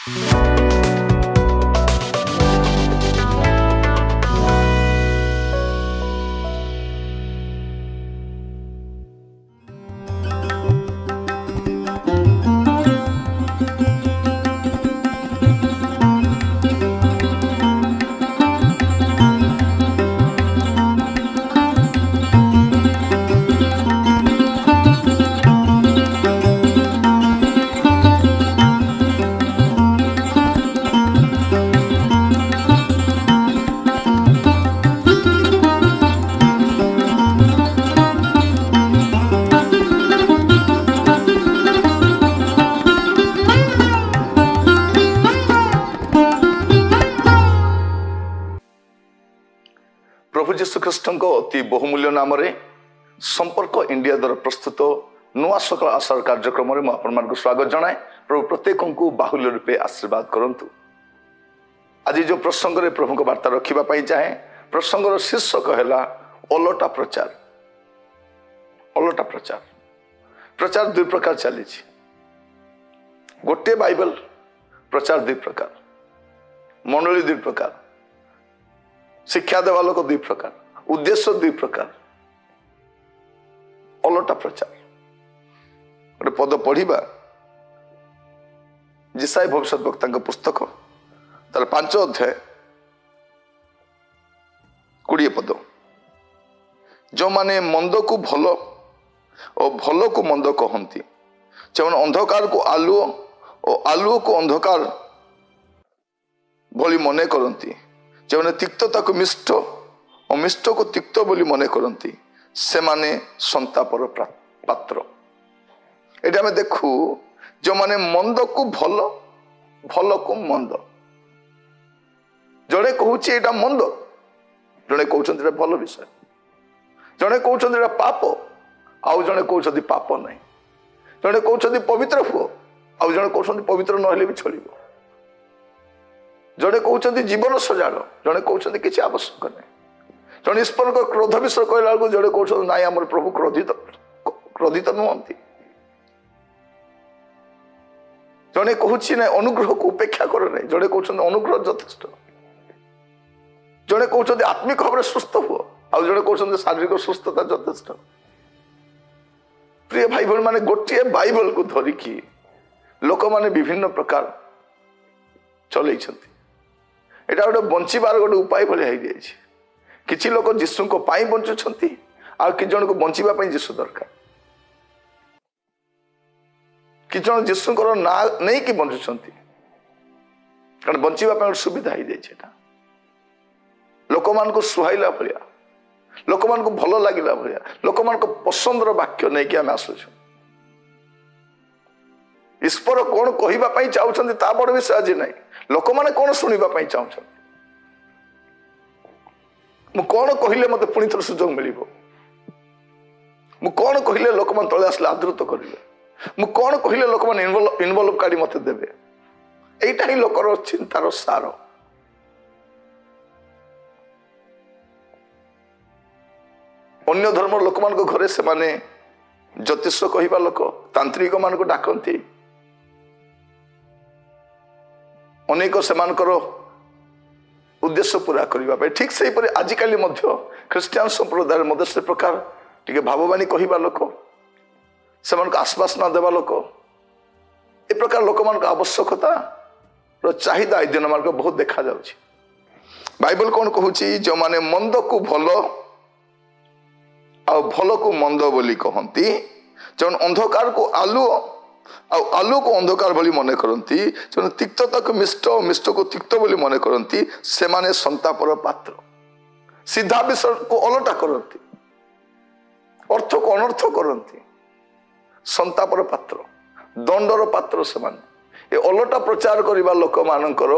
प्रभु जीशु ख्रीष्ट अति बहुमूल्य नाम संपर्क इंडिया द्वारा प्रस्तुत नुआ सकाल आशार कार्यक्रम में आपण स्वागत जनाए। प्रभु प्रत्येक को बाहुल्य रूपे आशीर्वाद करंतु। आज जो प्रसंग रे प्रभु को वार्ता रखा चाहे प्रसंगर शीर्षक है ओलटा प्रचार। ओलटा प्रचार प्रचार दुई प्रकार चली। गोटे बाइबल प्रचार दुई प्रकार, मंडली दुई प्रकार, शिक्षा देवा लोक दुई प्रकार, उद्देश्य दुई प्रकार। ओलटा प्रचार गोटे पद पढ़ा जिसाई भविष्य वक्ता पुस्तक तार 5 अध्याय 20 पद। जो माने मंद को भल और भल को मंद कहती, जो अंधकार को आलुओ और आलुओ को अंधकार भली मने करती, जो तिक्तता को मिष्ट और मिष्ट को तिक्त बोली मने करती, से माने संतापर पात्र। ये आम देखू जो माने मंद को भल, भल को मंद। जड़े कहूँ एटा मंद, जड़े कहते भल विषय, जड़े कहते पाप, आउ जड़े कहते पाप नहीं, जड़े कहते पवित्र हुओ, आउ जड़े कहते पवित्र नहले भी चलिबो, जड़े कहते जीवन सजाड़, जड़े कहते किसी आवश्यक नहीं, जड़े ईश्वर को क्रोध विषय कहला बेलू जड़े कहते नाई आम प्रभु क्रोधित नुहति, जड़े कहूँ ना अनुग्रह को उपेक्षा कर नहीं, जड़े कहते अनुग्रह यथेष्ट, जड़े कहते आत्मिक भाव में सुस्थ हुओ, आउ जड़े कहते शारीरिक सुस्थता यथेष्ट। प्रिय भाई भाई माने गोटे बाइबल को धरिकी लोक माने विभिन्न प्रकार चल। एटा गोटे बंचार गोटे उपाय भाई किसी लोक जीशु को पाई बंचुंट आ कि जन को बंचापी जीशु दरकार, कि जन जीशु ना नहीं कि बंचुंट कारण बंचापी सुविधा हो जाए। लोक मान सुहाइला भाया, लोक मान भल लगिला भाया, लोक मान पसंद वाक्य नहीं कि आम आसु। ईश्वर कौन कहवाई चाहते ता बड़ विषय आज नहीं, लोक मैंने कौन शुणापी चाहते, मु कौन कहले मत पुणी थर सुजोग मिल, मु कौन कहले लोक मैंने तले आसले आदृत करेंगे, मु कौन कहले लोक मैंने इनवल्व काढ़ी मत देवे। यहीटा ही लोकर चिंतार सार। अन्य धर्म लोक मान घरे से माने ज्योतिष कहवा लोक तांत्रिक मान को डाकती, अनेक से उद्देश्य पूरा करने। ठीक से आजिकल ख्रीस्टियान संप्रदाय मध्य से प्रकार टे भाववाणी कहवा लोक, से आश्वासन देवा लोक, ए प्रकार लोक मान आवश्यकता चाहिदा दिन मार्ग बहुत देखा जाउछि। बाइबल कौन कहूँ जो माने मंद को भल आ भल को मंद बोली कहती, जो अंधकार को आलु आलु को अंधकार बोली मने करती, जो तिक्तता को मिष्ट मिष्ट को तिक्त बोली मने करती, से माने संतापर पात्र। सीधा विषय को ओलटा करती, अर्थ को अनर्थ करती, संतापर पात्र, दंडर पात्र से माने। ये ओलटा प्रचार करने लोक मानकर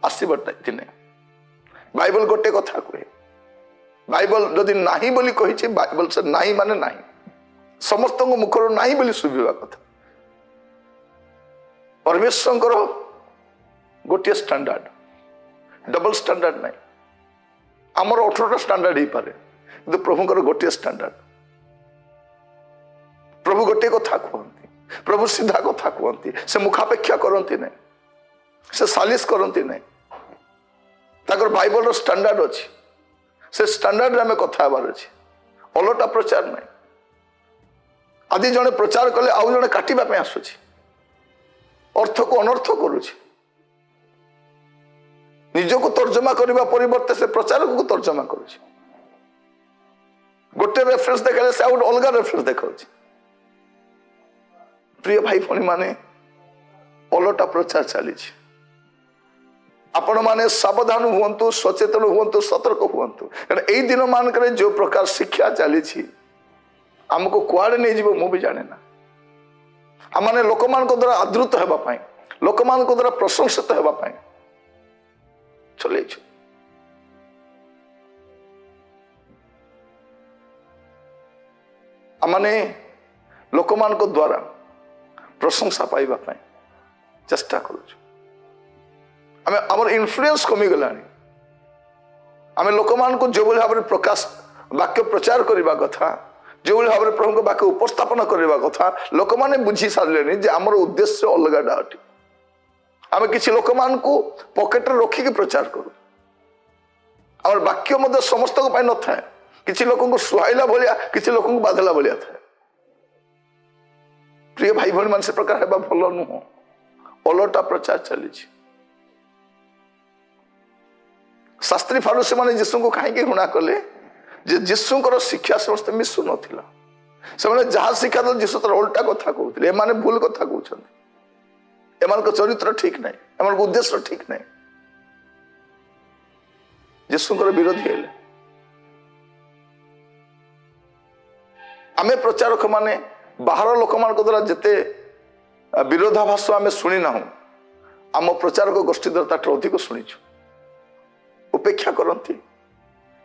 आसब दिने बाइबल गोटे कथा कहे, बाइबल जदि नाही बोली कही, बाइबल से नाही माने नाही, समस्त मुखर नाही बोली शुभा कथा। परमेश्वर गोटे स्टैंडर्ड, डबल स्टैंडर्ड नहीं। आमर 18टा स्टैंडर्ड ही पारे, किंतु प्रभुଙ୍କର गोटे स्टैंडर्ड। प्रभु गोटे कथा कहते, प्रभु सीधा कथा कहते, से मुखापेक्षा करती नहीं। से सालिश करती नहीं ताकर बाइबल स्टैंडर्ड अच्छी से स्टैंडर्ड आम कथा हबार अच्छे अलटा प्रचार नहीं आदि जड़े प्रचार कले आउ जड़े काटिबा आसुची अर्थ को अनर्थ करुची निजको तर्जमा करने परिवर्ते से प्रचार को तर्जमा करुची गोटे रेफरेंस देखा से आउ अलग रेफरेंस देखा प्रिय भाई भणी माने अलटा प्रचार चली आपण माने सावधान हुंतु सचेतन हुंतु सतर्क हुंतु यही दिन मानक जो प्रकार शिक्षा चली आमको कुआड़े नहीं जीव मु भी जाने ना आम लोक मान द्वारा आदृत होगापाई लोक मान द्वारा प्रशंसित होगापाई चल आमने लोक मान द्वारा प्रशंसा पाइबा पाई चेष्टा करूँ आम इन्फ्लुएंस कमी गला आम लोक मान को जो भाव में प्रकाश वाक्य प्रचार करने कथा जो भाव में प्रभु वाक्य उपस्थापन करने कथा लोक मैंने बुझी सारे जे आमर उद्देश्य अलग अटे आम किसी लोक मान को पकेट रखिक प्रचार करूँ आम वाक्य मध्य समस्त न था किसी लोक को सुहाइला भाया किसी लोक को बाधला भाया था प्रिय भाई भाई मान से प्रकार है भल नुह अलटा प्रचार चली शास्त्री फारूसी माने जीसु को कहीं घृणा कले जे जीसुଙ୍କର शिक्षा समस्त मिसु नथिला से माने जहा शिक्षा तो जीसु तर उल्टा कथा कहउतले ए माने भूल कथा कहउछन ए मान को चरित्र ठीक नहीं ए मान को उद्देश्य ठीक नहीं जीसुଙ୍କର विरोधी हेले आमे प्रचारक माने बाहर लोक मान द्वारा जिते विरोधाभास आमे सुनी ना आम प्रचारक गोष्ठी द्वारा अधिक शुणीचु उपेक्षा करती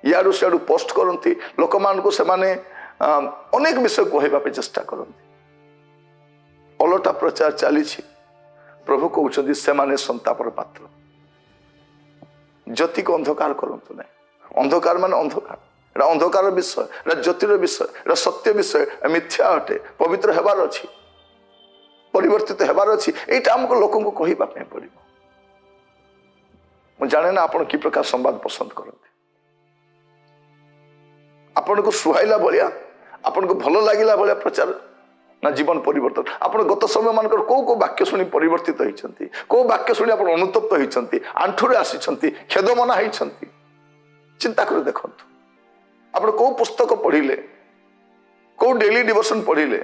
यारू सियाड़ू पोस्ट करती लोक मान को सेमाने अनेक विषय कहवाई चेष्टा करती अलटा प्रचार चली प्रभु कहते से माने संतापर पात्र ज्योति को अंधकार करतु ना अंधकार मान अंधकार अंधकार विषय ज्योतिर विषय सत्य विषय मिथ्या अटे पवित्र हेबार अच्छी परिवर्तित हेबार अच्छी यहाँ आमको लोक कहवाई पड़ो मुझे जाने ना आपण कि प्रकार संवाद पसंद करते आपण को सुहाइला भाया आपण को भल लगिला भाया प्रचार ना जीवन परिवर्तन आपण गत समय मान को वाक्य शुणी परिवर्तित होती को वाक्य शुणी आप अनुतप्त होती आंठुरे आसी खेदमना होती चिंता कर देखु आप को पुस्तक पढ़िले को डेली डिवोशन पढ़िले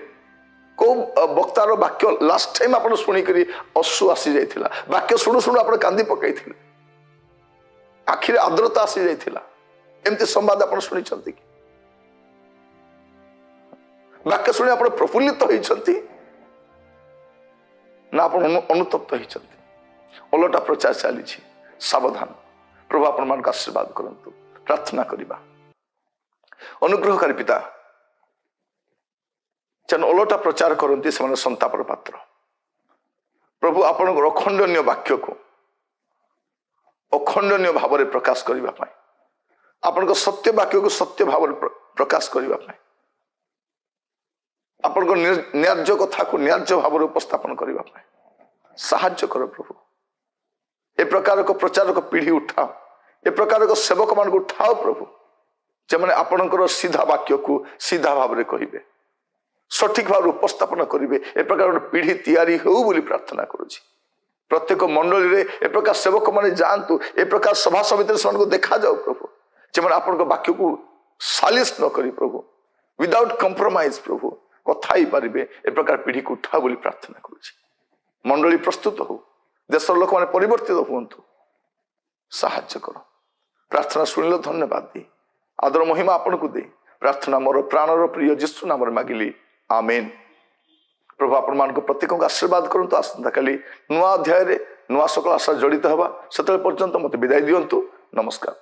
को वक्तार वाक्य लास्ट टाइम आप शुणिक अश्रु आसी जाइथिला वाक्य शुणु शुणु आप कांदी पकई आखिर आर्द्रता आसी जाइथिला एमती संवाद आप शुणी कि वाक्य शुणी आप प्रफुल्लित होती ना आप अनुतप्त होती अलटा प्रचार चली सावधान प्रभु आपण मान आशीर्वाद करंतु प्रार्थना करिबा अनुग्रहकारी पिता जेन अलटा प्रचार करती से संतापर पात्र प्रभु आपण अखंडनीय वाक्य को अखंडनीय भाव में प्रकाश करने आपण सत्य वाक्य को सत्य भाव में प्रकाश करने आपण न्याज्य कथा को न्याज्य भाव में उपस्थापन करने साहाय्य कर प्रभु ए प्रकार को प्रचारक पीढ़ी उठाओ ए प्रकार को सेवक मान को उठाओ प्रभु जे माने आपणकर सीधा वाक्य को सीधा भाव में कहिबे सठिक भाव उपस्थापन करेंगे ए प्रकार पीढ़ी तैयारी हो बोली प्रार्थना करुछि प्रत्येक मंडली रे ए प्रकार सेवक माने जानतु ए प्रकार सभा समिति से देखा जाओ प्रभु जे आपण वाक्य को सालिश न करी प्रभु विदाउट कंप्रोमाइज प्रभु कथा ही पारे ए प्रकार पीढ़ी को उठा बोली प्रार्थना करुछि मंडली प्रस्तुत हो देश लोक माने परिवर्तित हुंतु साहाय्य कर प्रार्थना सुनिल धन्यवाद दी आदर महिमा आपण को दे प्रार्थना मोर प्राणर प्रिय जीशु नाम मागिली आमेन प्रभु आपण मान प्रत्येक आशीर्वाद करंतु आसंता काली नुआ अध्याय नुआ सकल आशा जड़ित हवा सेतबे पर्यंत मते विदाय दियंतु नमस्कार।